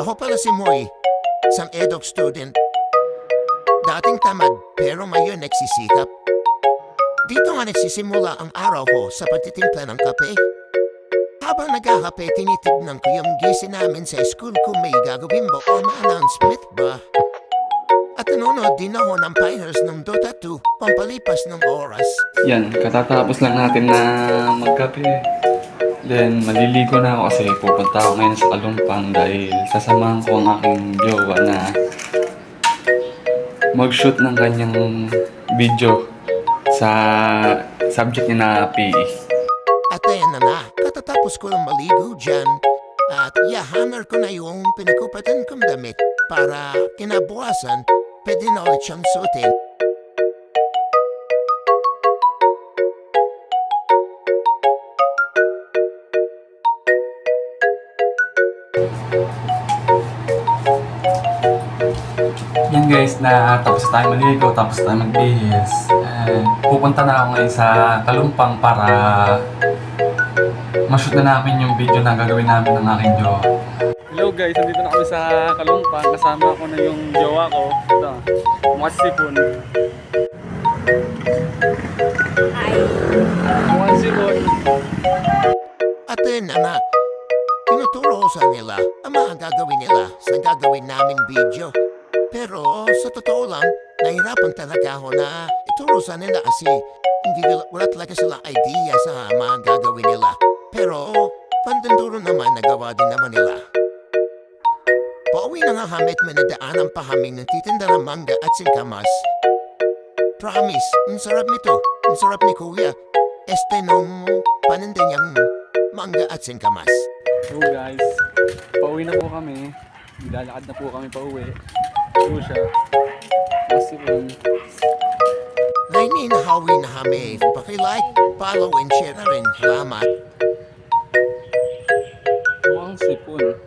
Ako pala si Moy, isang eduk student. Dating tamad pero ngayon nagsisikap. Dito nga nagsisimula ang araw ko sa pagtitimpla ng kape. Habang naghahape, tinitignan ko yung gising namin sa school kung may gagawin ba o na-announcement ba. At nanonood din ako ng Pioneers ng Dota 2 pampalipas ng oras. Yan, katatapos lang natin na magkape. Then, maliligo na ako kasi pupunta ako ngayon sa Kalumpang dahil sasamahan ko ang aking jowa na mag-shoot ng kanyang video sa subject niya na PE. At ayan na na, katatapos ko lang maligo dyan. At yahammer ko na yung pinakupatan kong damit para kinabukasan pwede na ulit siyang suotin. Yan guys, na tapos tayo maligo, tapos tayo magbihis. Pupunta na ako ngayon sa Kalumpang para ma-shoot na namin yung video na gagawin namin ng aking jowa. Hello guys, nandito na kami sa Kalumpang. Kasama ko na yung jowa ko. Ito, mukhang sipon. Hi. Mukhang sipon. At ayan na na, tinuturo ko sa nila ang mga gagawin nila sa gagawin naming video. Pero sa totoo lang, nahirapan talaga ako na ituro sa nila kasi wala talaga silang idea sa mga gagawin nila. Pero pandanduro naman nagawa din naman nila. Pauwi na nga kami at may nadaanan pa kami ng titinda ng mangga at singkamas. Promise, ang sarap nito. Ang sarap ni Kuya. Nung paninda niyang mangga at singkamas. So guys, pauwi na po kami. Lalakad na po kami pauwi. Ito siya. Masipon. Laini na hawi na kami. Paki-like, follow, and share na rin. Salamat. Mukhang sipon.